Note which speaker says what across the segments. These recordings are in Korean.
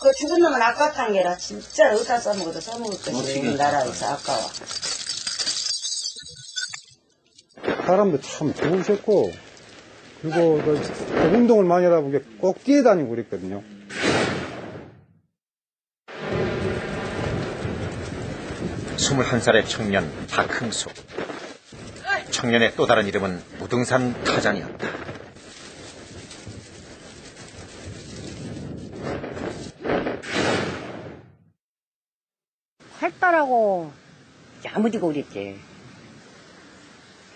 Speaker 1: 그 죽은 놈은 아깝단 게라 진짜 어디다 써먹어도 써먹을 것이 나라에서 아까워.
Speaker 2: 사람도 참 좋으셨고, 그리고 운동을 많이 하다 보니까 꼭 뛰어다니고 그랬거든요.
Speaker 3: 스물한 살의 청년 박흥숙. 청년의 또 다른 이름은 무등산 타잔이었다.
Speaker 4: 활달하고 야무지고 그랬지.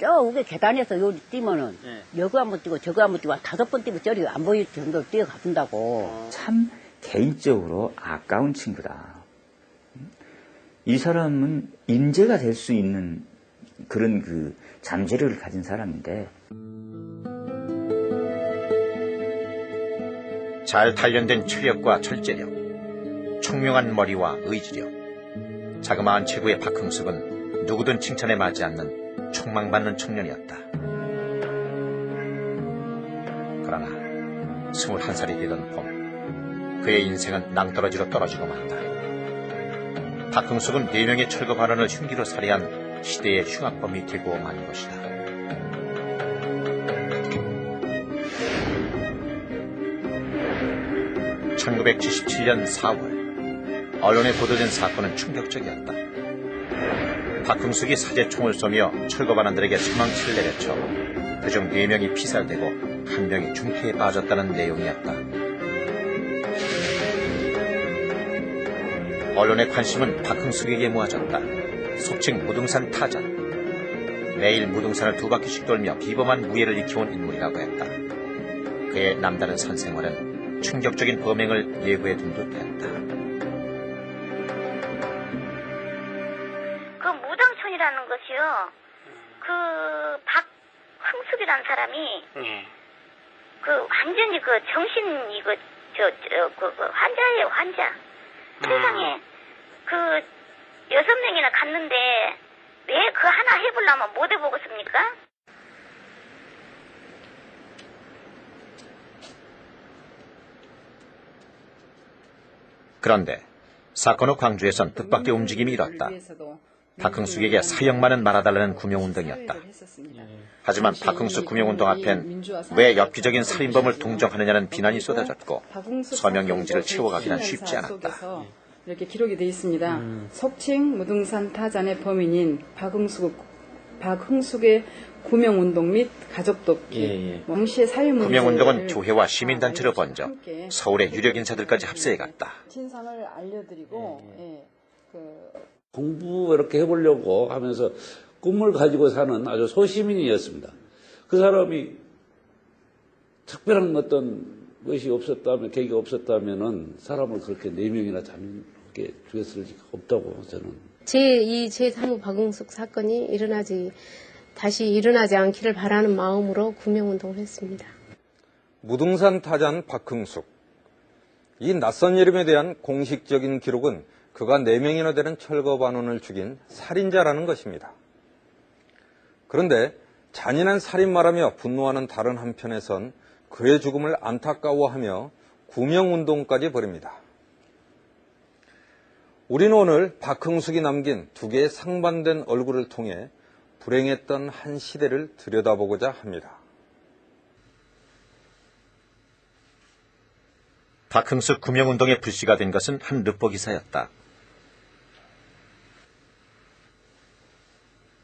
Speaker 4: 저기 계단에서 여기 뛰면은 여기 한번 뛰고 저기 한번 뛰고 5번 뛰고 저리 안 보일 정도로 뛰어가준다고.
Speaker 5: 참 개인적으로 아까운 친구다. 이 사람은 인재가 될 수 있는 그런 그 잠재력을 가진 사람인데.
Speaker 3: 잘 단련된 체력과 절제력, 총명한 머리와 의지력. 자그마한 체구의 박흥숙은 누구든 칭찬에 맞지 않는 촉망받는 청년이었다. 그러나 21살이 되던 봄, 그의 인생은 낭떠러지로 떨어지고 만다. 박흥숙은 4명의 철거 반원을 흉기로 살해한 시대의 흉악범이 되고 만 것이다. (1977년 4월) 언론에 보도된 사건은 충격적이었다. 박흥숙이 사제총을 쏘며 철거 반원들에게 사망치를 내려쳐 그중 4명이 피살되고 1명이 중태에 빠졌다는 내용이었다. 언론의 관심은 박흥숙에게 모아졌다. 속칭 무등산 타잔. 매일 무등산을 2바퀴씩 돌며 비범한 무예를 익혀온 인물이라고 했다. 그의 남다른 산생활은 충격적인 범행을 예고해 둔 듯했다.
Speaker 6: 그 무당촌이라는 것이요. 그 박흥숙이라는 사람이 그 완전히 그 정신 이거 그 환자예요, 환자. 세상에 그 6명이나 갔는데 왜 그 하나 해보려면 못 해보겠습니까?
Speaker 3: 그런데 사건 후 광주에선 뜻밖의 움직임이 일었다. 박흥숙에게 사형만은 말아달라는 구명운동이었다. 하지만 박흥숙 구명운동 앞엔 왜 엽기적인 살인범을 동정하느냐는 비난이 쏟아졌고 서명 용지를 채워가기는 쉽지 않았다.
Speaker 7: 이렇게 기록이 되어 있습니다. 속칭 무등산 타잔의 범인인 박흥숙의 구명운동 및 가족 돕기. 당시의 사회 문제를
Speaker 3: 구명운동은 교회와 시민단체로 번져 서울의 유력 인사들까지 합세해갔다.
Speaker 7: 진상을 알려드리고
Speaker 8: 공부 이렇게 해보려고 하면서 꿈을 가지고 사는 아주 소시민이었습니다. 그 사람이 특별한 어떤 것이 없었다면, 계기가 없었다면은 사람을 그렇게 4명이나 잠게 죽였을 리가 없다고 저는.
Speaker 9: 이 제3호 박흥숙 사건이 다시 일어나지 않기를 바라는 마음으로 구명운동을 했습니다.
Speaker 10: 무등산 타잔 박흥숙. 이 낯선 이름에 대한 공식적인 기록은 그가 4명이나 되는 철거 반원을 죽인 살인자라는 것입니다. 그런데 잔인한 살인마라며 분노하는 다른 한편에선 그의 죽음을 안타까워하며 구명운동까지 벌입니다. 우리는 오늘 박흥숙이 남긴 2개의 상반된 얼굴을 통해 불행했던 한 시대를 들여다보고자 합니다.
Speaker 3: 박흥숙 구명운동의 불씨가 된 것은 한 르포 기사였다.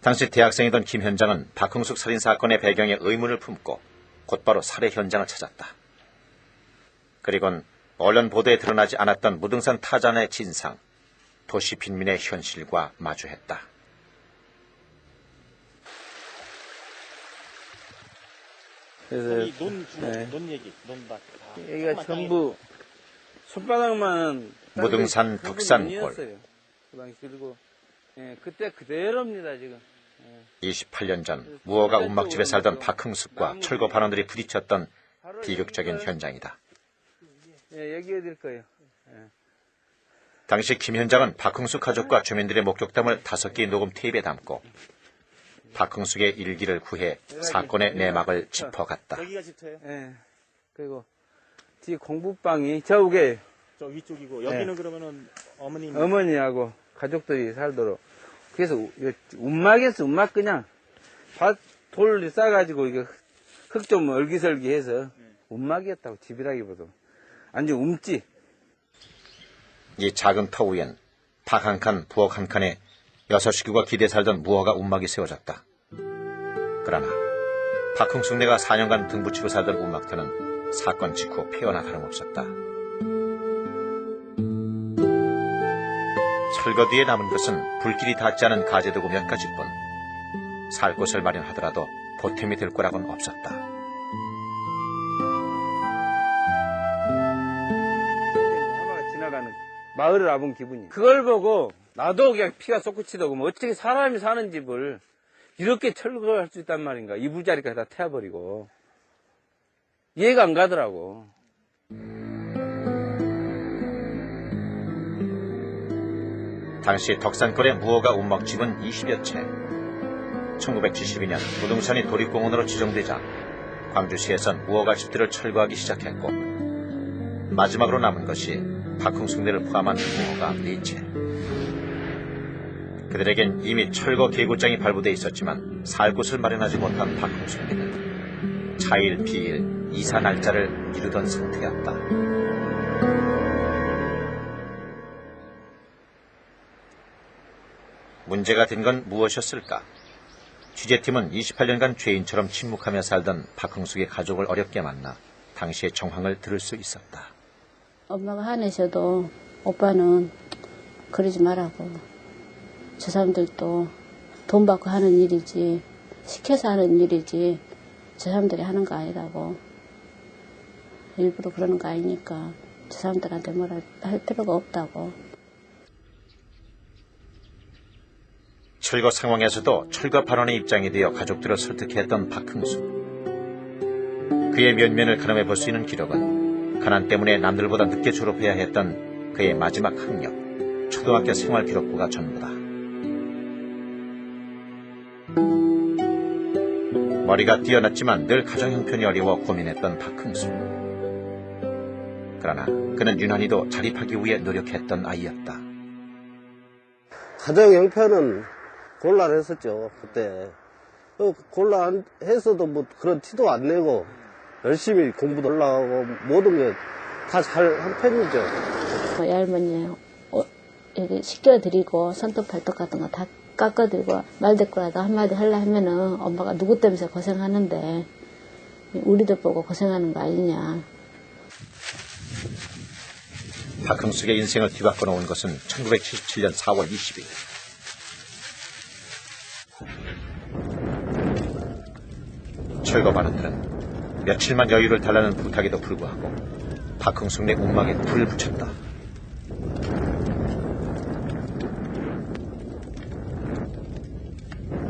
Speaker 3: 당시 대학생이던 김 현장은 박흥숙 살인사건의 배경에 의문을 품고 곧바로 살해 현장을 찾았다. 그리곤 언론 보도에 드러나지 않았던 무등산 타잔의 진상, 도시 빈민의 현실과 마주했다.
Speaker 11: 그래서 논 얘기, 논밭. 여기가 전부 손바닥만
Speaker 3: 무등산 덕산골.
Speaker 11: 그 당시 그리고 그때 그대로입니다 지금.
Speaker 3: 28년 전 무허가 운막집에 살던 박흥숙과 철거 반원들이 부딪혔던 비극적인 현장이다.
Speaker 11: 여기 어딜 거예요.
Speaker 3: 당시 김 현장은 박흥숙 가족과 주민들의 목격담을 5개의 녹음 테이프에 담고 박흥숙의 일기를 구해 사건의 내막을 짚어갔다.
Speaker 11: 여기가 집터예요? 그리고 뒤 공부방이 저우게
Speaker 12: 저 위쪽이고 여기는 그러면은 어머님
Speaker 11: 어머니하고 가족들이 살도록. 그래서 움막에서 움막 그냥 돌 싸가지고 이게 흙 좀 얼기설기해서 움막이었다고. 집이라기보다 완전 움지.
Speaker 3: 이 작은 터 위엔 박 한 칸, 부엌 한 칸에 6식구가 기대 살던 무허가 움막이 세워졌다. 그러나 박흥숙네가 4년간 등붙이고 살던 움막터는 사건 직후 폐허나 다름없었다. 철거 뒤에 남은 것은 불길이 닿지 않은 가재도구 몇 가지뿐. 살 곳을 마련하더라도 보탬이 될 거라고는 없었다.
Speaker 11: 하마가 지나가는 마을을 와본 기분이. 그걸 보고 나도 그냥 피가 솟구치더고 뭐 어떻게 사람이 사는 집을 이렇게 철거할 수 있단 말인가. 이불자리까지 다 태워버리고. 이해가 안 가더라고.
Speaker 3: 당시 덕산골의 무허가 움막집은 20여 채. 1972년 부동산이 도립공원으로 지정되자 광주시에선 무허가 집들을 철거하기 시작했고 마지막으로 남은 것이 박흥숙네를 포함한 무허가 4채. 그들에겐 이미 철거 계획장이 발부돼 있었지만 살 곳을 마련하지 못한 박흥숙네는 차일 피일 이사 날짜를 미루던 상태였다. 문제가 된 건 무엇이었을까? 취재팀은 28년간 죄인처럼 침묵하며 살던 박흥숙의 가족을 어렵게 만나 당시의 정황을 들을 수 있었다.
Speaker 13: 엄마가 화내셔도 오빠는 그러지 말라고. 저 사람들도 돈 받고 하는 일이지 시켜서 하는 일이지 저 사람들이 하는 거 아니라고. 일부러 그러는 거 아니니까 저 사람들한테 뭐라 할 필요가 없다고.
Speaker 3: 철거 상황에서도 철거 발언의 입장이 되어 가족들을 설득했던 박흥숙. 그의 면면을 가늠해 볼 수 있는 기록은 가난 때문에 남들보다 늦게 졸업해야 했던 그의 마지막 학력, 초등학교 생활 기록부가 전부다. 머리가 뛰어났지만 늘 가정 형편이 어려워 고민했던 박흥숙. 그러나 그는 유난히도 자립하기 위해 노력했던 아이였다.
Speaker 14: 가정 형편은 곤란했었죠, 그때. 곤란했어도 뭐 그런 티도 안 내고 열심히 공부도 올라가고 모든 게 다 잘 한 편이죠.
Speaker 13: 할머니 여기 시켜드리고 손톱팔톱 같은 거 다 깎아드리고 말대꾸라도 한마디 하려 하면은 엄마가 누구 때문에 고생하는데 우리들 보고 고생하는 거 아니냐.
Speaker 3: 박흥숙의 인생을 뒤바꿔 놓은 것은 1977년 4월 20일. 철거 반원들은 며칠만 여유를 달라는 부탁에도 불구하고 박흥숙네 움막에 불을 붙였다.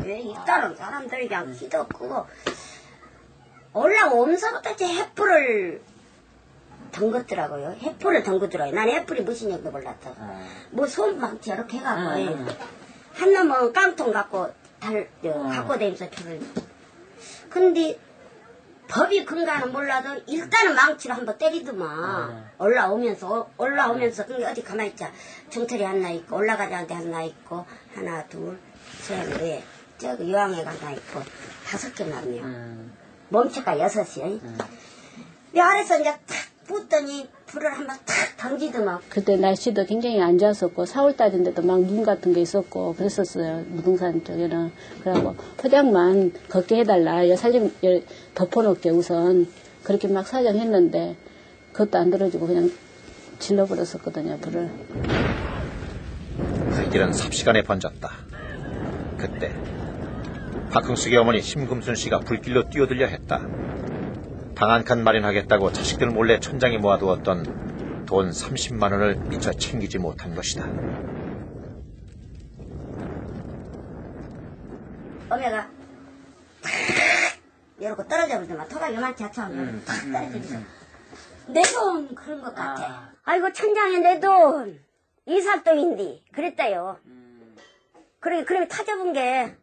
Speaker 1: 왜 일단은 사람들이 그냥 기도 끄고 올라오면서부터 제 횃불을 덩긋더라고요. 횃불을 덩긋더라고요. 난 횃불이 무슨 얘기도 몰랐어. 뭐 손망치 이렇게 해갖고 한 놈은 깡통 갖고 갖고 다니면서 표를. 근데 법이 근거는 몰라도 일단은 망치로 한번 때리더만. 올라오면서 근데 어디 가만히 있자. 중털이 하나 있고 올라가자한테 하나 있고 하나 둘 셋 넷 저기 요항에 하나 있고 5개 남네요. 몸체가 6이요. 내 아래서 이제 탁 붙더니 불을 한번 탁 던지더만.
Speaker 13: 그때 날씨도 굉장히 안 좋았었고 4월달인데도 막 눈 같은 게 있었고 그랬었어요. 무등산 쪽에는. 그래갖고 포장만 걷게 해달라. 살림 덮어놓게 우선 그렇게 막 사정했는데 그것도 안 들어주고 그냥 질러버렸었거든요. 불을.
Speaker 3: 불길은 삽시간에 번졌다. 그때 박흥숙의 어머니 심금순 씨가 불길로 뛰어들려 했다. 방 한 칸 마련하겠다고 자식들 몰래 천장에 모아두었던 돈 30만 원을 미처 챙기지 못한 것이다.
Speaker 1: 어메가 탁 이러고 떨어져 버리더만. 토가 요만치 하처럼 탁 떨어지면서 내 돈 그런 것 같아. 아이고 천장에 내 돈 이삿돈인데 그랬다요. 그러면 타져본 게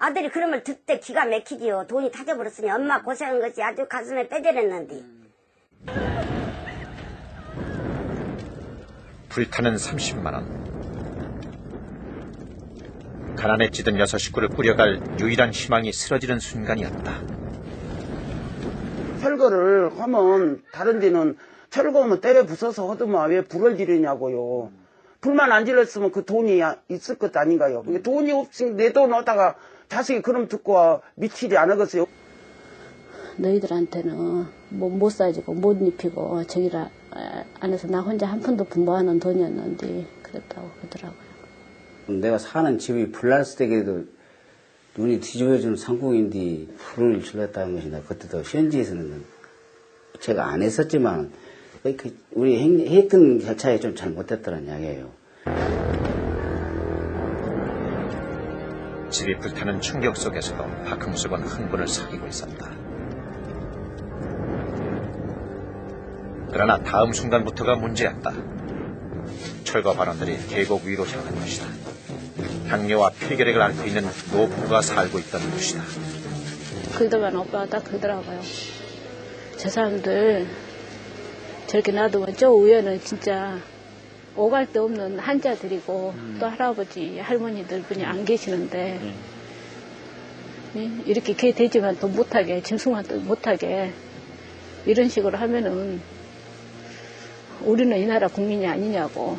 Speaker 1: 아들이 그러면 듣때 기가 막히지요. 돈이 타져버렸으니 엄마 고생한 것이 아주 가슴에 빼저렸는데.
Speaker 3: 불타는 30만 원. 가난에 찌든 6식구를 꾸려갈 유일한 희망이 쓰러지는 순간이었다.
Speaker 15: 철거를 하면 다른 데는 철거하면 때려 부숴서 하더만 왜 불을 지르냐고요. 불만 안 질렀으면 그 돈이 있을 것 아닌가요. 돈이 없이 내 돈 얻다가 자식이 그럼 듣고 미치지 않았겠어요.
Speaker 13: 너희들한테는 뭐 못 사주고 못 입히고 저기라 안에서 나 혼자 한 푼도 분모하는 돈이었는데 그랬다고 그러더라고요.
Speaker 16: 내가 사는 집이 불났을 때에도 눈이 뒤집어지는 상공인데 불을 질렀다는 것이다. 그때도 현지에서는 제가 안 했었지만 우리 했던 절차에 좀 잘못됐다는 이야기예요.
Speaker 3: 집이 불타는 충격 속에서도 박흥숙은 흥분을 사귀고 있었다. 그러나 다음 순간부터가 문제였다. 철거 반원들이 계곡 위로 향한 것이다. 당뇨와 폐결핵을 앓고 있는 노부부가 살고 있던 곳이다.
Speaker 13: 그러더만 오빠가 딱 그러더라고요. 저 사람들 저렇게 놔두면 저 위에는 진짜 오갈 데 없는 한자들이고 또 할아버지 할머니들 분이 안 계시는데 이렇게 개 되지만 또 못하게 짐승만 또 못하게 이런 식으로 하면은 우리는 이 나라 국민이 아니냐고.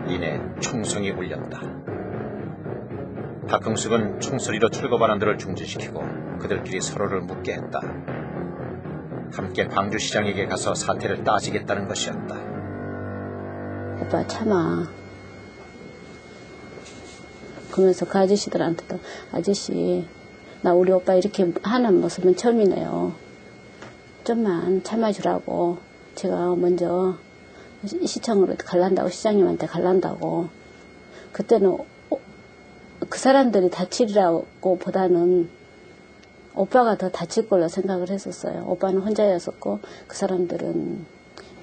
Speaker 3: 이내 총성이 울렸다. 박흥숙은 총소리로 철거 반원들을 중지시키고 그들끼리 서로를 묻게 했다. 함께 광주시장에게 가서 사태를 따지겠다는 것이었다.
Speaker 13: 오빠 참아. 그러면서 그 아저씨들한테도 아저씨 나 우리 오빠 이렇게 하는 모습은 처음이네요. 좀만 참아주라고 제가 먼저 시청으로 갈란다고 시장님한테 갈란다고. 그때는 그 사람들이 다치리라고 보다는 오빠가 더 다칠 걸로 생각을 했었어요. 오빠는 혼자였었고 그 사람들은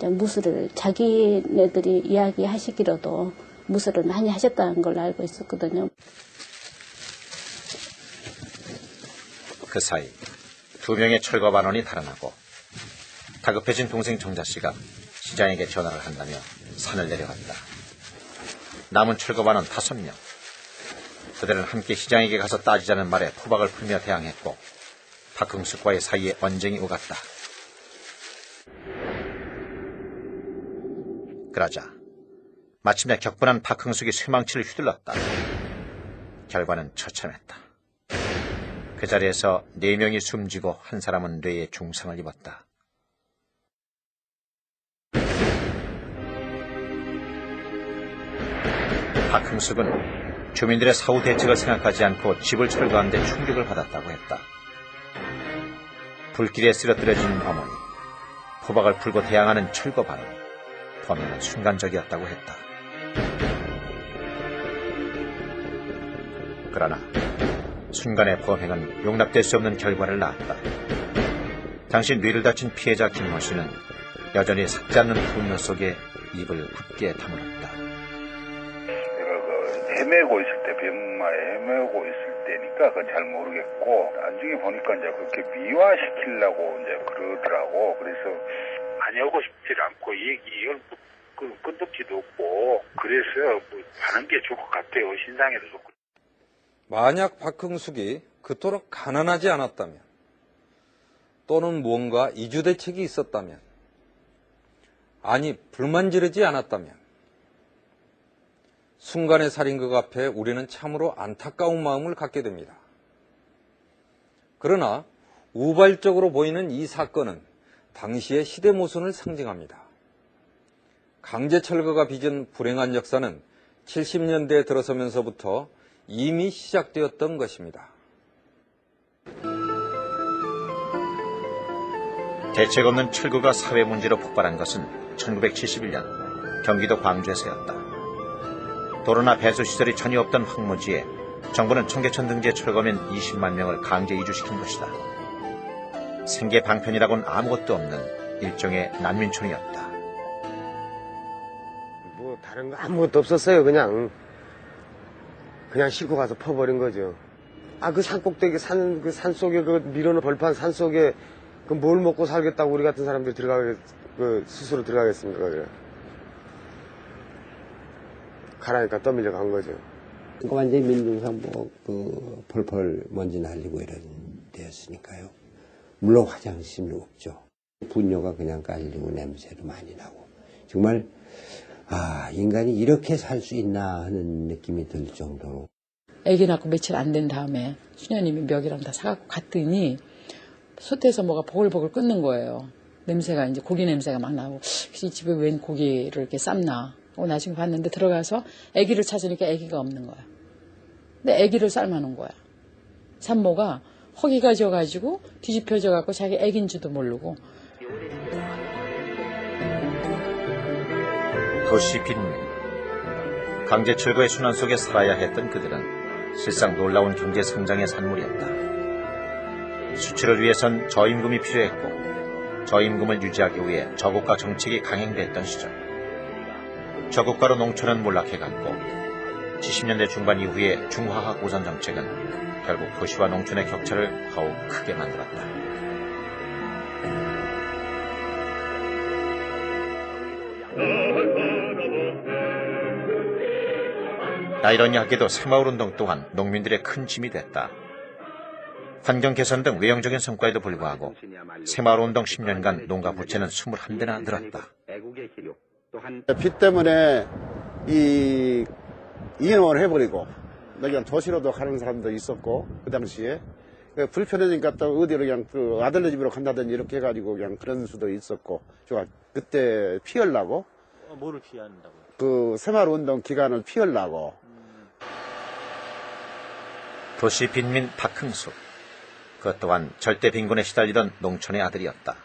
Speaker 13: 무술을 자기네들이 이야기하시기로도 무술을 많이 하셨다는 걸로 알고 있었거든요.
Speaker 3: 그 사이 2명의 철거 반원이 달아나고 다급해진 동생 정자 씨가 시장에게 전화를 한다며 산을 내려갔다. 남은 철거 반원 5명. 그들은 함께 시장에게 가서 따지자는 말에 포박을 풀며 대항했고 박흥숙과의 사이에 언쟁이 오갔다. 그러자 마침내 격분한 박흥숙이 쇠망치를 휘둘렀다. 결과는 처참했다. 그 자리에서 4명이 숨지고 한 사람은 뇌에 중상을 입었다. 박흥숙은 주민들의 사후 대책을 생각하지 않고 집을 철거한 데 충격을 받았다고 했다. 불길에 쓰러뜨려진 어머니, 포박을 풀고 대항하는 철거 반원, 범행은 순간적이었다고 했다. 그러나 순간의 범행은 용납될 수 없는 결과를 낳았다. 당시 뇌를 다친 피해자 김모 씨는 여전히 삭지 않는 분노 속에 입을 굳게 다물었다.
Speaker 17: 헤매고 있을 때, 병마에 헤매고 있을 때니까 그건 잘 모르겠고, 나중에 보니까 이제 그렇게 미화시키려고 이제 그러더라고. 그래서 다녀오고 싶지 않고, 이걸 끄덕지도 없고, 그래서 뭐 가는 게 좋을 것 같아요. 신상에도 좋고.
Speaker 10: 만약 박흥숙이 그토록 가난하지 않았다면, 또는 무언가 이주대책이 있었다면, 아니 불만 지르지 않았다면, 순간의 살인극 앞에 우리는 참으로 안타까운 마음을 갖게 됩니다. 그러나 우발적으로 보이는 이 사건은 당시의 시대 모순을 상징합니다. 강제 철거가 빚은 불행한 역사는 70년대에 들어서면서부터 이미 시작되었던 것입니다.
Speaker 3: 대책 없는 철거가 사회 문제로 폭발한 것은 1971년 경기도 광주에서였다. 도로나 배수시설이 전혀 없던 황무지에 정부는 청계천 등지에 철거민 20만 명을 강제 이주시킨 것이다. 생계 방편이라고는 아무것도 없는 일종의 난민촌이었다.
Speaker 18: 뭐 다른 거 아무것도 없었어요. 그냥 싣고 가서 퍼버린 거죠. 그 산꼭대기 산 속에 그 밀어놓은 벌판 산 속에 그 뭘 먹고 살겠다고 우리 같은 사람들이 들어가겠 그 스스로 들어가겠습니까? 그래. 가라니까 떠밀려 간 거죠.
Speaker 19: 그러니까 완전히 민중상복 펄펄 먼지 날리고 이런 데였으니까요. 물론 화장실이 없죠. 분뇨가 그냥 깔리고 냄새도 많이 나고 정말 인간이 이렇게 살 수 있나 하는 느낌이 들 정도로.
Speaker 20: 아기 낳고 며칠 안 된 다음에 수녀님이 멱이랑 다 사갖고 갔더니 솥에서 뭐가 보글보글 끓는 거예요. 냄새가 이제 고기 냄새가 막 나고 이 집에 웬 고기를 이렇게 삶나. 나중에 봤는데 들어가서 아기를 찾으니까 아기가 없는 거야. 근데 아기를 삶아놓은 거야. 산모가 허기가 져가지고 뒤집혀져갖고 자기 아기인 줄도 모르고.
Speaker 3: 도시 빈민. 강제 철거의 순환 속에 살아야 했던 그들은 실상 놀라운 경제 성장의 산물이었다. 수출을 위해선 저임금이 필요했고 저임금을 유지하기 위해 저고가 정책이 강행됐던 시절. 저고가로 농촌은 몰락해갔고 70년대 중반 이후에 중화학 우선 정책은 결국 도시와 농촌의 격차를 더욱 크게 만들었다. 아이러니하게도 새마을운동 또한 농민들의 큰 짐이 됐다. 환경 개선 등 외형적인 성과에도 불구하고 새마을운동 10년간 농가 부채는 21대나 늘었다.
Speaker 14: 비 때문에 이용을 해버리고 그냥 도시로도 가는 사람도 있었고 그 당시에 불편하니까 또 어디로 그냥 그 아들네 집으로 간다든지 이렇게 해가지고 그냥 그런 수도 있었고 제가 그때 피하려고
Speaker 12: 뭐를 피한다고요?
Speaker 14: 그 새마을운동 기간을 피하려고.
Speaker 3: 도시 빈민 박흥숙. 그것 또한 절대 빈곤에 시달리던 농촌의 아들이었다.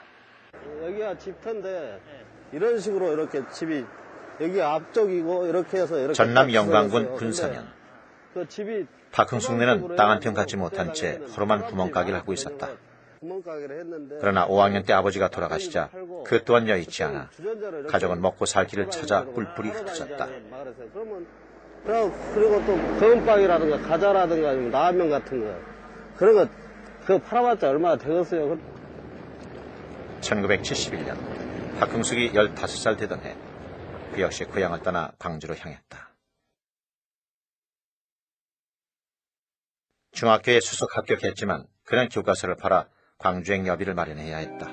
Speaker 14: 여기가 집터인데 이런 식으로 이렇게 집이 여기 앞쪽이고 이렇게 해서 이렇게
Speaker 3: 전남 영광군 군산현.
Speaker 14: 그 집이
Speaker 3: 박흥숙네는 땅 한 평 갖지 못한 채 허름한 구멍가게를 하고 있었다.
Speaker 14: 구멍가게를 했는데
Speaker 3: 그러나 5학년 때 아버지가 돌아가시자 그 또한 여의치 않아 가족은 먹고 살 길을 찾아 뿔뿔이 흩어졌다.
Speaker 14: 그리고 또 거음빵이라든가 과자라든가 아니면 라면 같은 거 그런 거 그거 팔아봤자 얼마나 되겠어요.
Speaker 3: 1971년 박흥숙이 15살 되던 해 그 역시 고향을 떠나 광주로 향했다. 중학교에 수석 합격했지만 그는 교과서를 팔아 광주행 여비를 마련해야 했다.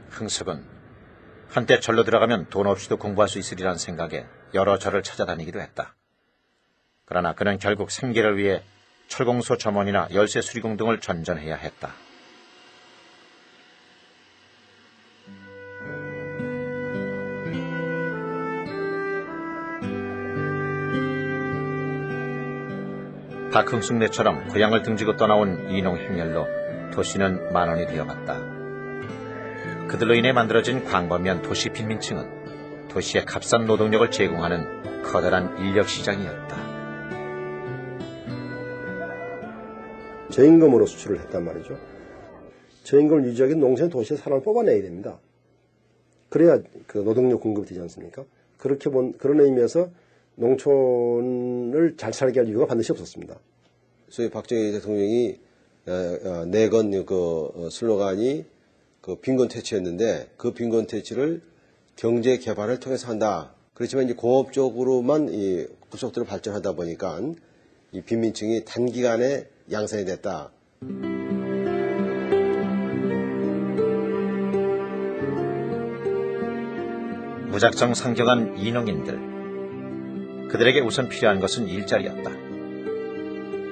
Speaker 3: 흥숙은 한때 절로 들어가면 돈 없이도 공부할 수 있으리란 생각에 여러 절을 찾아다니기도 했다. 그러나 그는 결국 생계를 위해 철공소 점원이나 열쇠 수리공 등을 전전해야 했다. 박흥숙네처럼 고향을 등지고 떠나온 이농 행렬로 도시는 만원이 되어갔다. 그들로 인해 만들어진 광범위한 도시 빈민층은 도시의 값싼 노동력을 제공하는 커다란 인력시장이었다.
Speaker 21: 저임금으로 수출을 했단 말이죠. 저임금을 유지하기 위해 농촌 도시에 사람을 뽑아내야 됩니다. 그래야 그 노동력 공급이 되지 않습니까? 그런 의미에서 농촌을 잘 살게 할 이유가 반드시 없었습니다.
Speaker 22: 소위 박정희 대통령이 내건 그 슬로건이 그 빈곤 퇴치였는데 그 빈곤 퇴치를 경제 개발을 통해서 한다. 그렇지만 이제 공업적으로만 이 구속도를 발전하다 보니까 이 빈민층이 단기간에 양산이 됐다.
Speaker 3: 무작정 상경한 이농인들. 그들에게 우선 필요한 것은 일자리였다.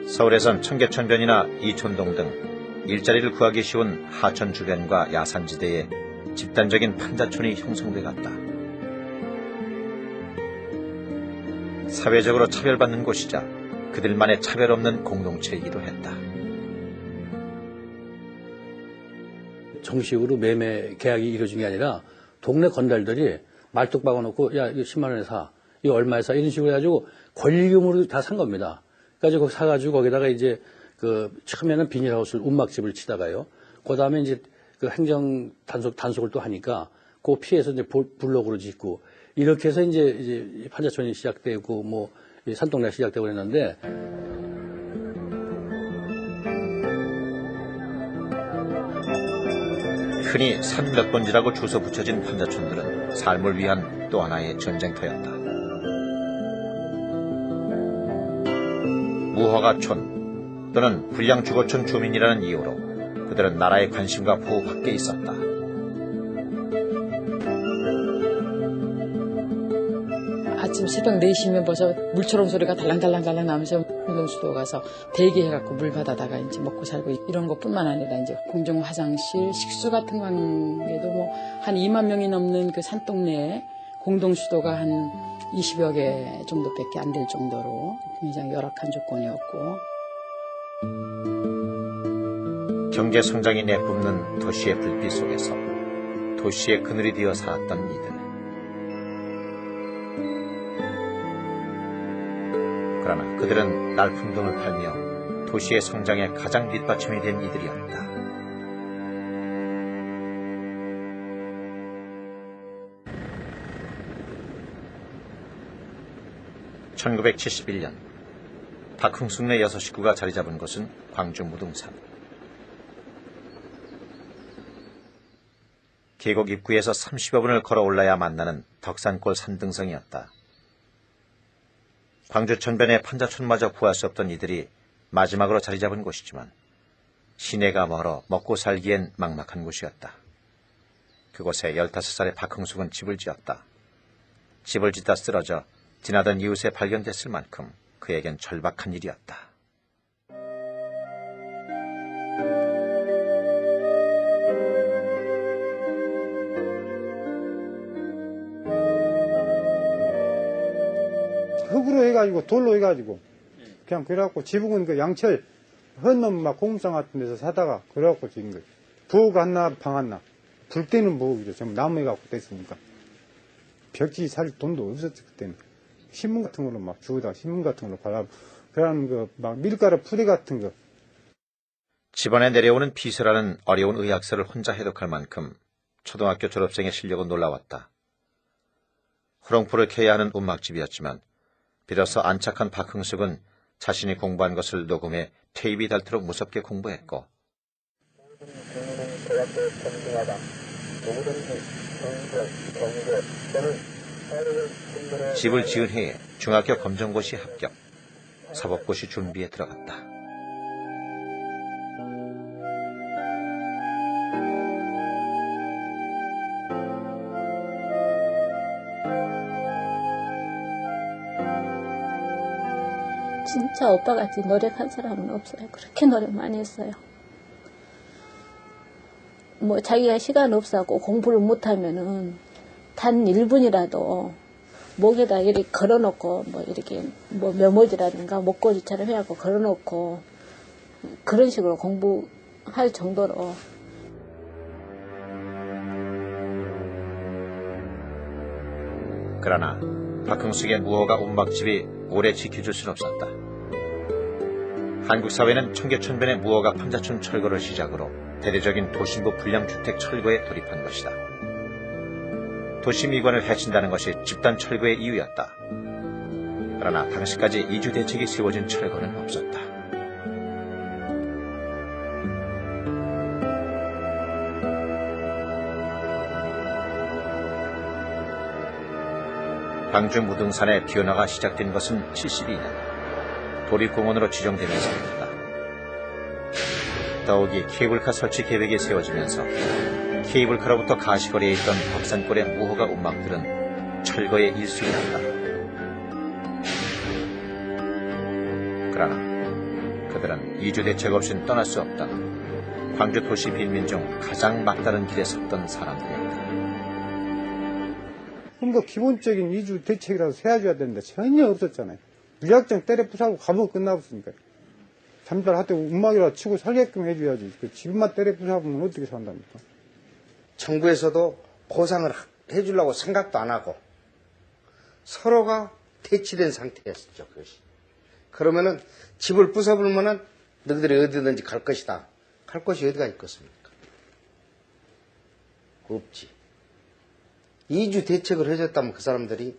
Speaker 3: 서울에선 청계천변이나 이촌동 등 일자리를 구하기 쉬운 하천 주변과 야산지대에 집단적인 판자촌이 형성돼 갔다. 사회적으로 차별받는 곳이자 그들만의 차별 없는 공동체이기도 했다.
Speaker 23: 정식으로 매매 계약이 이루어진 게 아니라 동네 건달들이 말뚝 박아놓고 야 이거 10만 원에 사, 이거 얼마에 사 이런 식으로 해가지고 권리금으로 다 산 겁니다. 그래가지고 사가지고 거기다가 이제 그 처음에는 비닐하우스 운막집을 치다가요. 그 다음에 이제 그 행정 단속을 또 하니까 그 피해서 이제 블록으로 짓고 이렇게 해서 이제 판자촌이 시작되고 뭐 산동네가 시작되고 그랬는데
Speaker 3: 흔히 산 몇 번지라고 주소 붙여진 판자촌들은 삶을 위한 또 하나의 전쟁터였다. 무허가촌 또는 불량주거촌 주민이라는 이유로 그들은 나라의 관심과 보호 밖에 있었다.
Speaker 20: 아침 새벽 4시면 벌써 물초롱 소리가 달랑달랑 나면서 공동수도 가서 대기해갖고 물 받아다가 이제 먹고 살고 이런 것뿐만 아니라 이제 공중 화장실, 식수 같은 관계도 뭐 한 2만 명이 넘는 그 산동네에 공동수도가 한 20여 개 정도밖에 안 될 정도로 굉장히 열악한 조건이었고.
Speaker 3: 경제 성장이 내뿜는 도시의 불빛 속에서 도시의 그늘이 되어 살았던 이들. 그러나 그들은 날품동을 팔며 도시의 성장에 가장 뒷받침이 된 이들이었다. (1971년) 박흥숙네 6식구가 자리 잡은 곳은 광주 무등산. 계곡 입구에서 30여 분을 걸어 올라야 만나는 덕산골 산등성이었다. 광주 천변의 판자촌마저 구할 수 없던 이들이 마지막으로 자리 잡은 곳이지만 시내가 멀어 먹고 살기엔 막막한 곳이었다. 그곳에 15살의 박흥숙은 집을 지었다. 집을 짓다 쓰러져 지나던 이웃에 발견됐을 만큼 그에겐 절박한 일이었다.
Speaker 2: 흙으로 해가지고 돌로 해가지고 그냥 그래갖고 지붕은 그 양철 헌놈 막 공무상 같은 데서 사다가 그래갖고 지은 거지. 부엌 하나 방 하나. 불 때는 부엌이죠. 전부 나무 해갖고 됐으니까. 벽지 살 돈도 없었지 그때는. 신문 같은 걸로 막 주우다가 신문 같은 걸로 발라 그런 거 막 밀가루 풀이 같은 거.
Speaker 3: 집안에 내려오는 비서라는 어려운 의학서를 혼자 해독할 만큼 초등학교 졸업생의 실력은 놀라웠다. 후렁불을 켜야 하는 움막집이었지만 비로소 안착한 박흥숙은 자신이 공부한 것을 녹음해 테이프에 닳도록 무섭게 공부했고 집을 지은 해에 중학교 검정고시 합격, 사법고시 준비에 들어갔다.
Speaker 13: 진짜 오빠같이 노력한 사람은 없어요. 그렇게 노력 많이 했어요. 뭐 자기가 시간 없어갖고 공부를 못하면은 단 1분이라도 목에다 이렇게 걸어놓고 뭐 이렇게 뭐 메모지라든가 목고지처럼 해갖고 걸어놓고 그런 식으로 공부할 정도로.
Speaker 3: 그러나 박흥숙의 무허가 움막집이 오래 지켜줄 수는 없었다. 한국 사회는 청계천변의 무허가 판자촌 철거를 시작으로 대대적인 도심부 불량주택 철거에 돌입한 것이다. 도시 미관을 해친다는 것이 집단 철거의 이유였다. 그러나 당시까지 이주 대책이 세워진 철거는 없었다. 광주 무등산의 변화가 시작된 것은 72년 도립공원으로 지정되면서부터다. 더욱이 케이블카 설치 계획이 세워지면서 케이블카로부터 가시거리에 있던 덕산골의 무허가 움막들은 철거의 일순이 났다. 그러나 그들은 이주 대책 없이는 떠날 수 없다. 광주 도시 빈민 중 가장 막다른 길에 섰던 사람들이었다.
Speaker 2: 뭐 기본적인 이주 대책이라도 세워줘야 되는데 전혀 없었잖아요. 무작정 때려 부수고 가면 끝나버렸으니까. 잠잘 할 때 움막이라도 치고 살게끔 해줘야지. 집만 때려 부수면 어떻게 산답니까?
Speaker 18: 정부에서도 보상을 해주려고 생각도 안 하고 서로가 대치된 상태였었죠. 그것이. 그러면은 집을 부숴버리면은 너희들이 어디든지 갈 것이다. 갈 곳이 어디가 있겠습니까?
Speaker 4: 없지. 2주 대책을 해줬다면 그 사람들이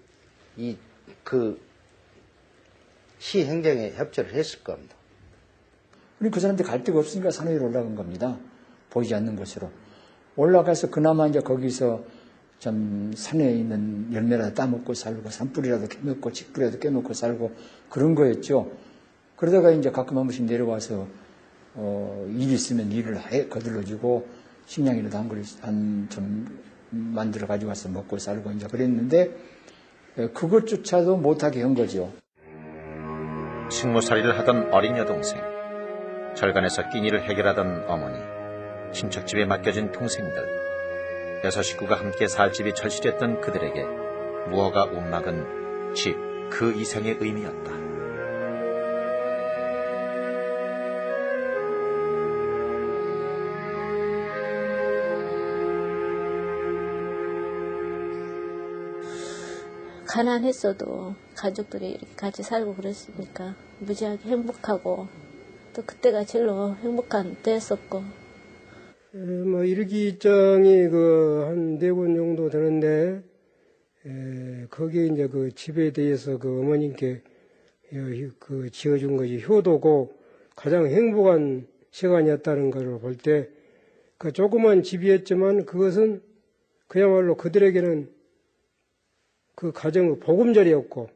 Speaker 4: 시 행정에 협조를 했을 겁니다.
Speaker 5: 우리 그 사람들 갈 데가 없으니까 산 위로 올라간 겁니다. 보이지 않는 곳으로. 올라가서 그나마 이제 거기서 좀 산에 있는 열매라도 따먹고 살고, 산뿌리라도 깨먹고, 칡뿌리라도 깨먹고 살고, 그런 거였죠. 그러다가 이제 가끔 한 번씩 내려와서, 일 있으면 일을 거들러주고, 식량이라도 좀 만들어 가지고 와서 먹고 살고 이제 그랬는데, 그것조차도 못하게 한 거죠.
Speaker 3: 식모살이를 하던 어린 여동생, 절간에서 끼니를 해결하던 어머니, 친척집에 맡겨진 동생들, 6 식구가 함께 살 집이 절실했던 그들에게 무허가 움막은 집 그 이상의 의미였다.
Speaker 13: 가난했어도 가족들이 이렇게 같이 살고 그랬으니까 무지하게 행복하고 또 그때가 제일로 행복한 때였었고.
Speaker 6: 뭐 일기장이 한 4권 정도 되는데 거기에 이제 그 집에 대해서 그 어머님께 그 지어준 것이 효도고 가장 행복한 시간이었다는 것을 볼 때 그 조그만 집이었지만 그것은 그야말로 그들에게는 그 가정의 보금자리였고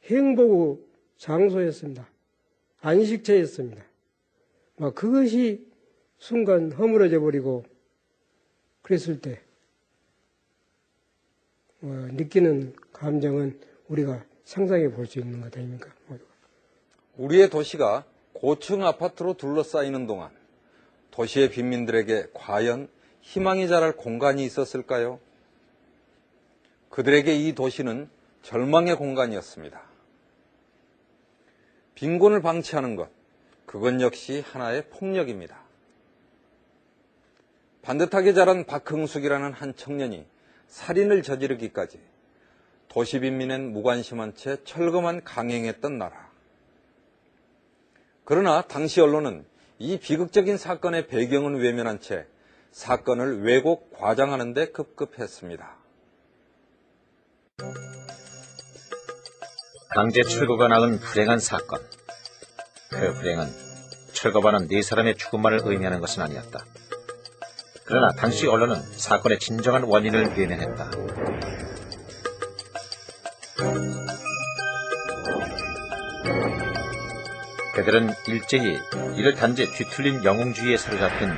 Speaker 6: 행복의 장소였습니다. 안식처였습니다. 막 그것이 순간 허물어져 버리고 그랬을 때 느끼는 감정은 우리가 상상해 볼 수 있는 것 아닙니까?
Speaker 10: 우리의 도시가 고층 아파트로 둘러싸이는 동안 도시의 빈민들에게 과연 희망이 자랄 공간이 있었을까요? 그들에게 이 도시는 절망의 공간이었습니다. 빈곤을 방치하는 것, 그건 역시 하나의 폭력입니다. 반듯하게 자란 박흥숙이라는 한 청년이 살인을 저지르기까지 도시 빈민엔 무관심한 채 철거만 강행했던 나라. 그러나 당시 언론은 이 비극적인 사건의 배경은 외면한 채 사건을 왜곡 과장하는 데 급급했습니다.
Speaker 3: 강제 철거가 낳은 불행한 사건. 그 불행은 철거반은 4사람의 죽음만을 의미하는 것은 아니었다. 그러나 당시 언론은 사건의 진정한 원인을 외면했다. 그들은 일제히 이를 단지 뒤틀린 영웅주의에 사로잡힌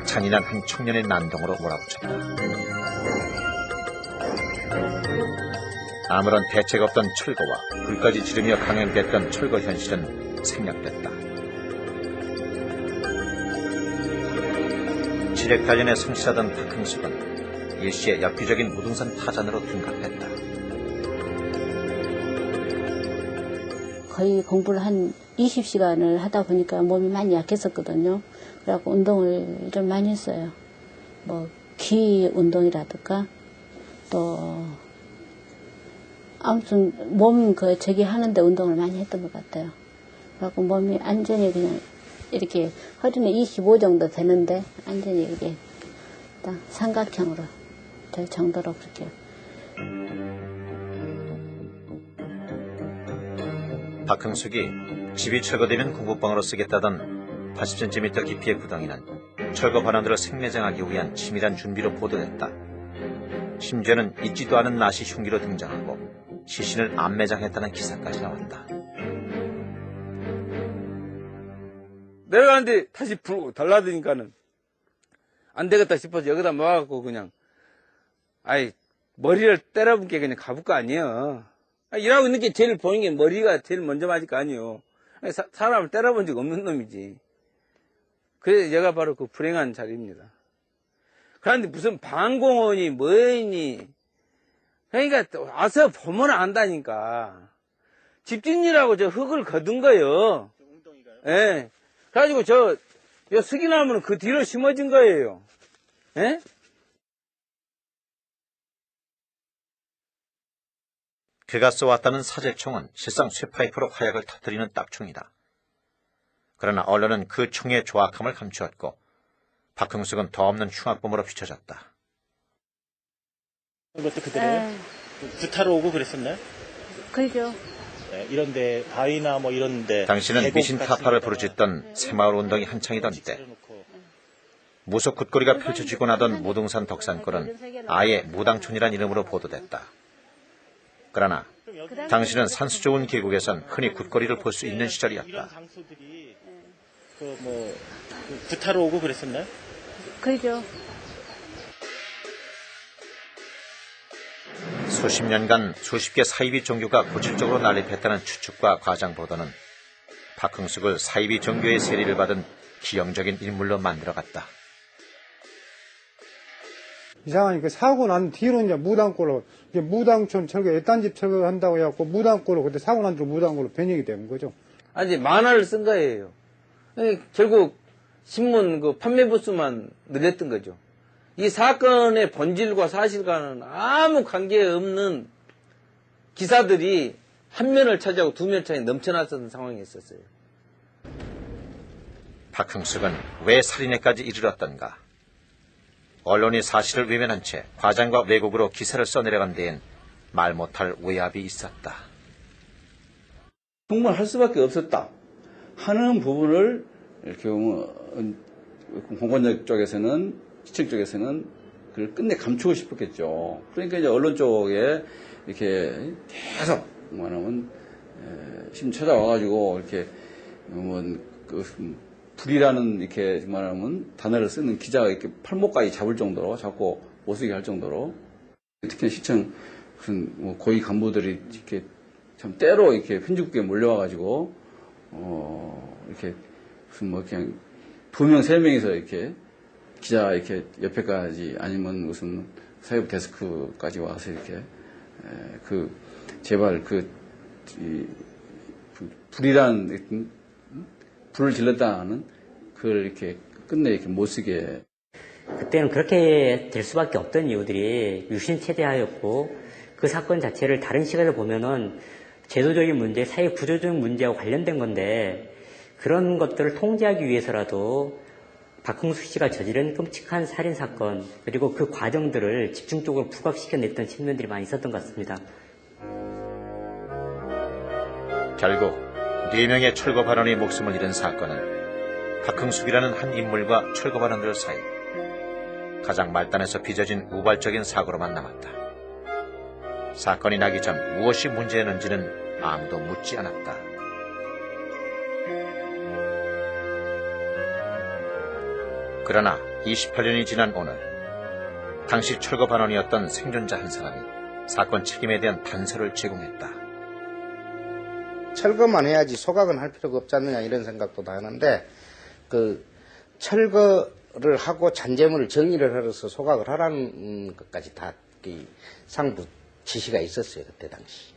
Speaker 3: 잔인한 한 청년의 난동으로 몰아붙였다. 아무런 대책 없던 철거와 불까지 지르며 강행됐던 철거 현실은 생략됐다. 지력단련에 성실하던 박흥숙은 일시에 엽기적인 무등산 타잔으로 둔갑했다.
Speaker 13: 거의 공부를 한 20시간을 하다 보니까 몸이 많이 약했었거든요. 그래갖고 운동을 좀 많이 했어요. 뭐 귀 운동이라든가 또 아무튼 몸 저기 하는데 운동을 많이 했던 것 같아요. 그래갖고 몸이 완전히 그냥 이렇게 허리는 25 정도 되는데 완전히 이렇게 딱 삼각형으로 될 정도로 그렇게.
Speaker 3: 박흥숙이 집이 철거되면 공부방으로 쓰겠다던 80cm 깊이의 구덩이는 철거 반원들을 생매장하기 위한 치밀한 준비로 보도됐다. 심지어는 잊지도 않은 낫이 흉기로 등장하고 시신을 암매장했다는 기사까지 나왔다.
Speaker 11: 내려가는데 다시 달라드니까는 안 되겠다 싶어서 여기다 모아갖고 그냥 머리를 때려본 게 그냥 가볼 거 아니에요. 일하고 있는 게 제일 보이는 게 머리가 제일 먼저 맞을 거 아니에요. 사람을 때려본 적 없는 놈이지. 그래서 얘가 바로 그 불행한 자리입니다. 그런데 무슨 방공원이 뭐니? 그러니까 와서 보면 안다니까. 집진이라고 저 흙을 거둔 거예요. 예. 그래가지고 저 스기나무는 그 뒤로 심어진 거예요. 예?
Speaker 3: 그가 쏘았다는 사제총은 실상 쇠파이프로 화약을 터뜨리는 딱총이다. 그러나 언론은 그 총의 조악함을 감추었고 박흥숙은 더 없는 흉악범으로 비춰졌다.
Speaker 12: 것도 그대로요? 구타로 오고 그랬었나요?
Speaker 13: 그죠.
Speaker 12: 네, 이런데 바위나 뭐 이런데
Speaker 3: 당신은 미신 타파를 부르짖던 새마을 운동이 한창이던 때 무속 굿거리가 펼쳐지고 나던 무등산 덕산골은 아예 무당촌이란 이름으로 보도됐다. 그러나 당신은 산수 좋은 계곡에선 흔히 굿거리를 볼 수 있는 시절이었다.
Speaker 12: 구타로 오고 그랬었나요?
Speaker 13: 그죠.
Speaker 3: 수십 년간 수십 개 사이비 종교가 고질적으로 난립했다는 추측과 과장 보도는 박흥숙을 사이비 종교의 세리를 받은 기형적인 인물로 만들어갔다.
Speaker 2: 이상하니까 사고 난 뒤로 이제 무당골로, 이제 무당촌 철거, 애딴집 철거한다고 해갖고 무당골로, 그때 사고 난 줄 무당골로 변형이 된 거죠.
Speaker 11: 아니, 만화를 쓴 거예요. 결국 신문 그 판매 부수만 늘렸던 거죠. 이 사건의 본질과 사실과는 아무 관계없는 기사들이 한 면을 차지하고 두 면 차이 넘쳐났던 상황이 있었어요.
Speaker 3: 박흥숙은 왜 살인에까지 이르렀던가? 언론이 사실을 외면한 채 과장과 왜곡으로 기사를 써내려간 데엔 말 못할 외압이 있었다.
Speaker 7: 정말 할 수밖에 없었다 하는 부분을 이렇게 공권력 쪽에서는, 시청 쪽에서는 그걸 끝내 감추고 싶었겠죠. 그러니까 이제 언론 쪽에 이렇게 계속 말하면 심 찾아와가지고 이렇게 불이라는 이렇게 말하면 단어를 쓰는 기자가 이렇게 팔목까지 잡을 정도로 자꾸 못쓰게 할 정도로, 특히 시청 무슨 고위 간부들이 이렇게 참 때로 이렇게 편집국에 몰려와가지고 이렇게 무슨 그냥 2명 3명이서 이렇게 기자 이렇게 옆에까지 아니면 무슨 사회부 데스크까지 와서 이렇게 제발 불이란 불을 질렀다는 그걸 이렇게 끝내 이렇게 못 쓰게.
Speaker 8: 그때는 그렇게 될 수밖에 없던 이유들이 유신체제하였고, 그 사건 자체를 다른 시각에서 보면은 제도적인 문제, 사회 구조적인 문제와 관련된 건데, 그런 것들을 통제하기 위해서라도 박흥숙 씨가 저지른 끔찍한 살인 사건, 그리고 그 과정들을 집중적으로 부각시켜냈던 측면들이 많이 있었던 것 같습니다.
Speaker 3: 결국 4명의 철거 발언이 목숨을 잃은 사건은 박흥숙이라는 한 인물과 철거 발언들 사이 가장 말단에서 빚어진 우발적인 사고로만 남았다. 사건이 나기 전 무엇이 문제였는지는 아무도 묻지 않았다. 그러나 28년이 지난 오늘, 당시 철거 발언이었던 생존자 한 사람이 사건 책임에 대한 단서를 제공했다.
Speaker 4: 철거만 해야지 소각은 할 필요가 없지 않느냐 이런 생각도 다 하는데, 그 철거를 하고 잔재물을 정리를 해서 소각을 하라는 것까지 다 상부 지시가 있었어요, 그때 당시.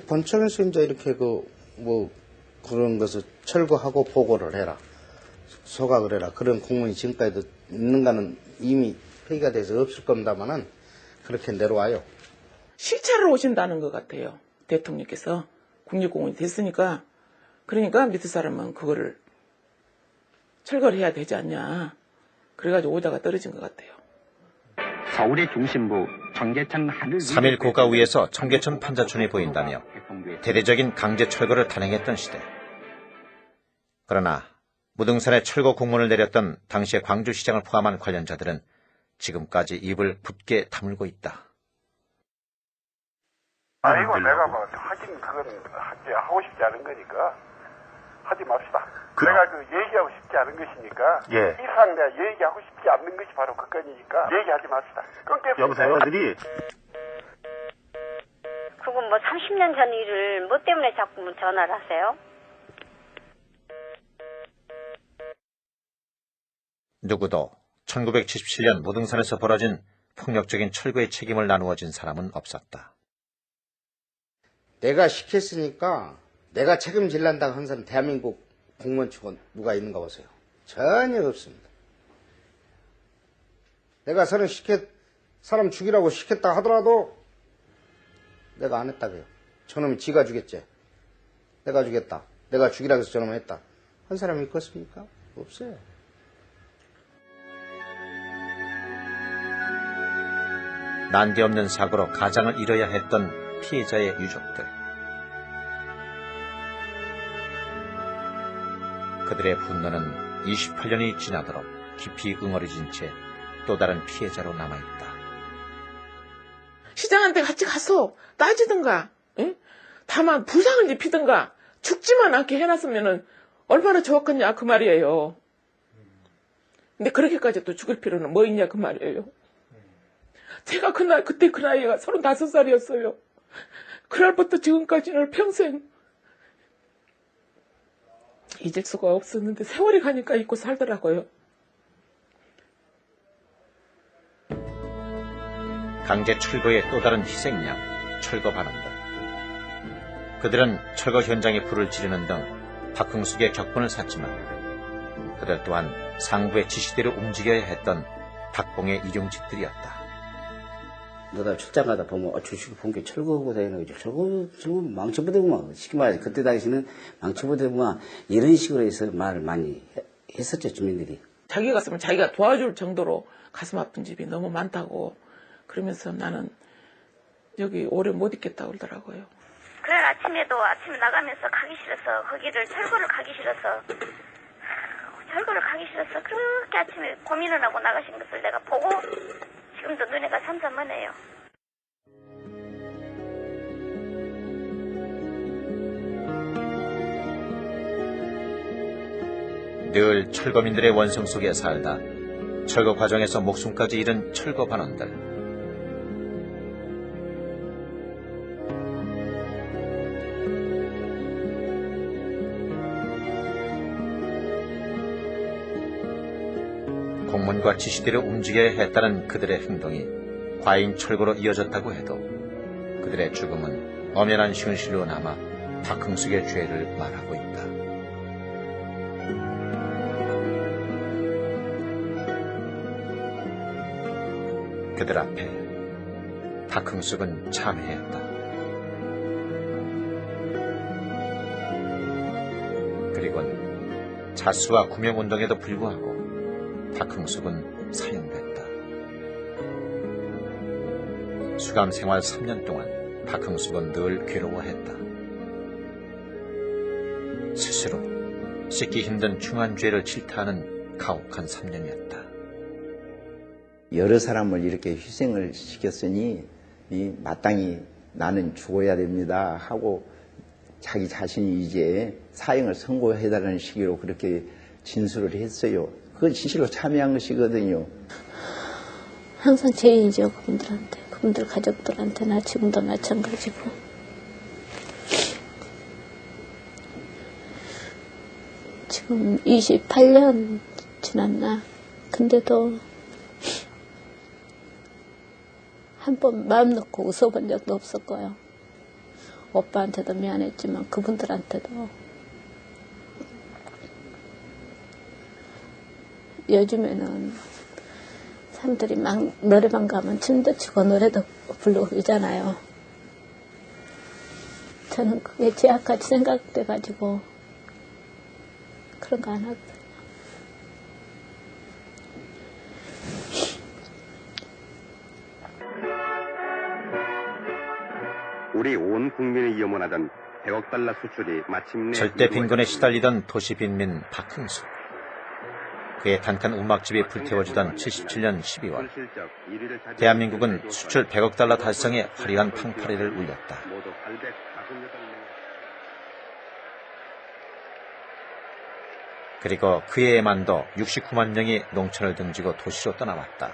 Speaker 4: 본청에서 이제 이렇게 그런 것을 철거하고 보고를 해라, 소각을 해라, 그런 공문이 지금까지도 있는가는 이미 폐기가 돼서 없을 겁니다만은 그렇게 내려와요.
Speaker 9: 시찰을 오신다는 것 같아요, 대통령께서. 국립공원이 됐으니까, 그러니까 밑에 사람은 그거를 철거를 해야 되지 않냐, 그래가지고 오다가 떨어진 것 같아요.
Speaker 24: 서울의 중심부 청계천 하늘
Speaker 3: 3일 고가 위에서 청계천 판자촌이 보인다며 대대적인 강제 철거를 단행했던 시대. 그러나 무등산에 철거 공문을 내렸던 당시의 광주시장을 포함한 관련자들은 지금까지 입을 붙게 다물고 있다.
Speaker 17: 아이고, 내가 하긴 그건 하고 싶지 않은 거니까 하지 맙시다. 내가 얘기하고 싶지 않은 것이니까, 이상 내가 얘기하고 싶지 않는 것이 바로 그 건이니까 얘기하지 맙시다. 끊겠습니다.
Speaker 12: 여보세요, 어디?
Speaker 1: 그건 30년 전 일을 뭐 때문에 자꾸 전화를 하세요?
Speaker 3: 누구도 1977년 무등산에서 벌어진 폭력적인 철거의 책임을 나누어진 사람은 없었다.
Speaker 4: 내가 시켰으니까 내가 책임질란다고 한 사람 대한민국 공무원 측은 누가 있는가 보세요. 전혀 없습니다. 내가 사람 죽이라고 시켰다 하더라도 내가 안 했다고요. 저놈이 지가 죽였지. 내가 죽였다. 내가 죽이라고 해서 저놈을 했다. 한 사람이 있겠습니까? 없어요.
Speaker 3: 난데없는 사고로 가장을 잃어야 했던 피해자의 유족들. 그들의 분노는 28년이 지나도록 깊이 응어리진 채 또 다른 피해자로 남아있다.
Speaker 9: 시장한테 같이 가서 따지든가, 응? 다만 부상을 입히든가 죽지만 않게 해놨으면 얼마나 좋았겠냐 그 말이에요. 근데 그렇게까지 또 죽을 필요는 뭐 있냐 그 말이에요. 제가 그때 그 나이가 35살이었어요. 그날부터 지금까지는 평생 잊을 수가 없었는데 세월이 가니까 잊고 살더라고요.
Speaker 3: 강제 철거의 또 다른 희생양, 철거 반원들. 그들은 철거 현장에 불을 지르는 등 박흥숙의 격분을 샀지만 그들 또한 상부의 지시대로 움직여야 했던 박봉의 일용직들이었다.
Speaker 4: 너다 출장 가다 보면 주식 본게 철거하고 다니는 거죠. 철거 망쳐보대구만. 쉽게 말해서 그때 당시는 망쳐보대구만. 이런 식으로 해서 말을 많이 했었죠, 주민들이.
Speaker 9: 자기 갔으면 자기가 도와줄 정도로 가슴 아픈 집이 너무 많다고 그러면서 나는 여기 오래 못 있겠다고 그러더라고요.
Speaker 1: 그날 아침에 나가면서 가기 싫어서 거기를 철거를 가기 싫어서 그렇게 아침에 고민을 하고 나가신 것을 내가 보고 지금도 눈에가 삼삼하네요.
Speaker 3: 늘 철거민들의 원성 속에 살다 철거 과정에서 목숨까지 잃은 철거 반원들. 공문과 지시대로 움직여야 했다는 그들의 행동이 과잉 철거로 이어졌다고 해도 그들의 죽음은 엄연한 현실로 남아 박흥숙의 죄를 말하고 있다. 그들 앞에 박흥숙은 참회했다. 그리고는 자수와 구명운동에도 불구하고 박흥숙은 사형됐다. 수감 생활 3년 동안 박흥숙은 늘 괴로워했다. 스스로 씻기 힘든 중한죄를 질타하는 가혹한 3년이었다.
Speaker 14: 여러 사람을 이렇게 희생을 시켰으니 마땅히 나는 죽어야 됩니다 하고 자기 자신이 이제 사형을 선고해달라는 식으로 그렇게 진술을 했어요. 그건 진실로 참여한 것이거든요.
Speaker 13: 항상 죄인이죠, 그분들한테. 그분들 가족들한테나 지금도 마찬가지고. 지금 28년 지났나? 근데도 한 번 마음 놓고 웃어본 적도 없을 거예요. 오빠한테도 미안했지만 그분들한테도. 요즘에는 사람들이 막 노래방 가면 춤도 추고 노래도 부르고 그러잖아요. 저는 그게 죄악같이 생각돼가지고 그런 거 안 하거든요.
Speaker 24: 우리 온 국민이 염원하던 100억 달러 수출이 마침내
Speaker 3: 절대 빈곤에 시달리던 도시 빈민 박흥숙. 그의 단칸 음악집이 불태워지던 77년 12월 대한민국은 수출 100억 달러 달성에 화려한 팡파리를 울렸다. 그리고 그해에만도 69만 명이 농촌을 등지고 도시로 떠나왔다.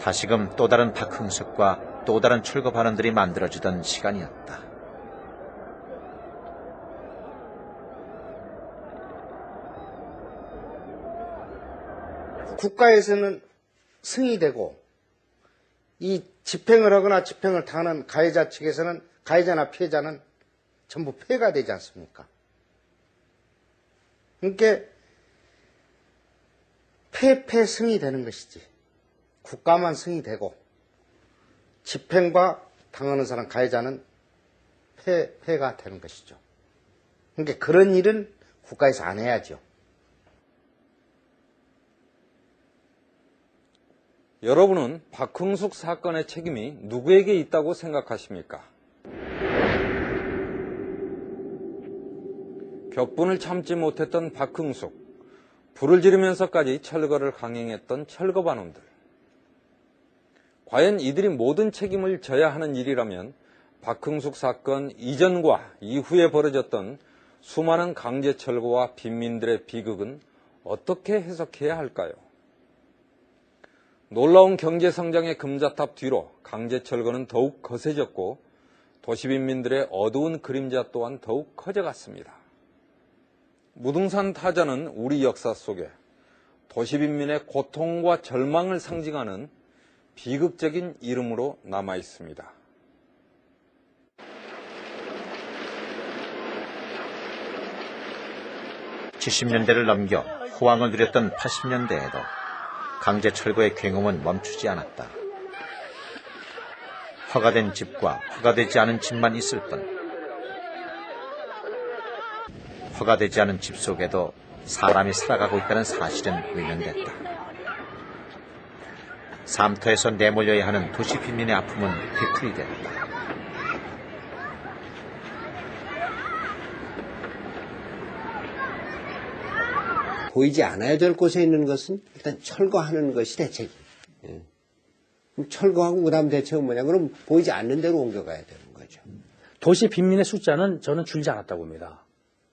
Speaker 3: 다시금 또 다른 박흥숙과 또 다른 철거 반원들이 만들어지던 시간이었다.
Speaker 4: 국가에서는 승이 되고 이 집행을 하거나 집행을 당하는 가해자 측에서는 가해자나 피해자는 전부 폐해가 되지 않습니까? 그러니까 패승이 되는 것이지 국가만 승이 되고 집행과 당하는 사람 가해자는 폐해가 되는 것이죠. 그러니까 그런 일은 국가에서 안 해야죠.
Speaker 10: 여러분은 박흥숙 사건의 책임이 누구에게 있다고 생각하십니까? 격분을 참지 못했던 박흥숙, 불을 지르면서까지 철거를 강행했던 철거반원들. 과연 이들이 모든 책임을 져야 하는 일이라면 박흥숙 사건 이전과 이후에 벌어졌던 수많은 강제철거와 빈민들의 비극은 어떻게 해석해야 할까요? 놀라운 경제성장의 금자탑 뒤로 강제철거는 더욱 거세졌고 도시빈민들의 어두운 그림자 또한 더욱 커져갔습니다. 무등산 타자는 우리 역사 속에 도시빈민의 고통과 절망을 상징하는 비극적인 이름으로 남아 있습니다.
Speaker 3: (70년대를) 넘겨 호황을 누렸던 80년대에도 강제 철거의 굉음은 멈추지 않았다. 허가된 집과 허가되지 않은 집만 있을 뿐, 허가되지 않은 집 속에도 사람이 살아가고 있다는 사실은 외면됐다. 삶터에서 내몰려야 하는 도시 빈민의 아픔은 되풀이됐다.
Speaker 15: 보이지 않아야 될 곳에 있는 것은 일단 철거하는 것이 대책이에요. 그럼 철거하고 그다음 대책은 뭐냐? 그럼 보이지 않는 데로 옮겨가야 되는 거죠.
Speaker 23: 도시 빈민의 숫자는 저는 줄지 않았다고 봅니다.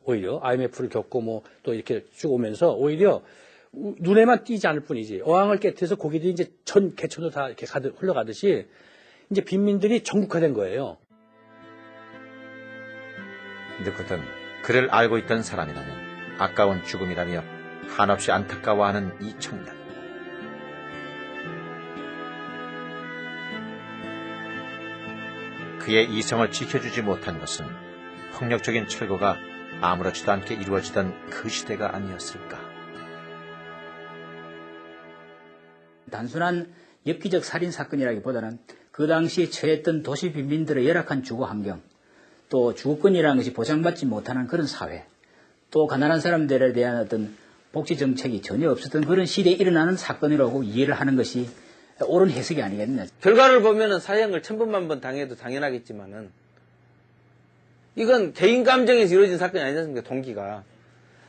Speaker 23: 오히려 IMF를 겪고 또 이렇게 쭉 오면서 오히려 눈에만 띄지 않을 뿐이지, 어항을 깨트려서 고기들이 이제 전 개천으로 다 이렇게 흘러가듯이 이제 빈민들이 전국화된 거예요.
Speaker 3: 누구든 그를 알고 있던 사람이라면 아까운 죽음이라며 한없이 안타까워하는 이 청년. 그의 이성을 지켜주지 못한 것은 폭력적인 철거가 아무렇지도 않게 이루어지던 그 시대가 아니었을까.
Speaker 16: 단순한 엽기적 살인사건이라기보다는 그 당시 처했던 도시 빈민들의 열악한 주거 환경, 또 주거권이라는 것이 보장받지 못하는 그런 사회, 또 가난한 사람들에 대한 어떤 복지 정책이 전혀 없었던 그런 시대에 일어나는 사건이라고 이해를 하는 것이 옳은 해석이 아니겠느냐.
Speaker 11: 결과를 보면은 사형을 1000번만 번 당해도 당연하겠지만은 이건 개인 감정에서 이루어진 사건이 아니지 않습니까? 동기가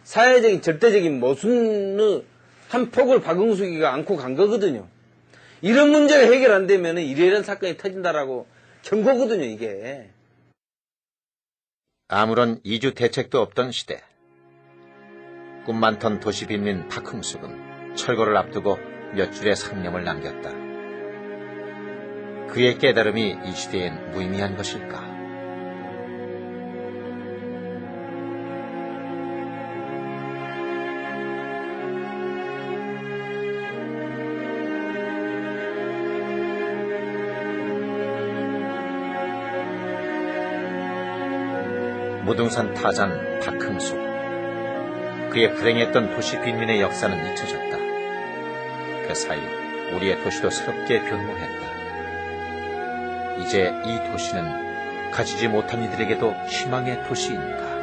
Speaker 11: 사회적인 절대적인 모순의 한 폭을 박흥숙이가 안고 간 거거든요. 이런 문제가 해결 안 되면은 이런 사건이 터진다라고 경고거든요, 이게.
Speaker 3: 아무런 이주 대책도 없던 시대. 꿈 많던 도시 빈민 박흥숙은 철거를 앞두고 몇 줄의 상념을 남겼다. 그의 깨달음이 이 시대엔 무의미한 것일까? 무등산 타잔 박흥숙. 그의 불행했던 도시 빈민의 역사는 잊혀졌다. 그 사이 우리의 도시도 새롭게 변모했다. 이제 이 도시는 가지지 못한 이들에게도 희망의 도시인가?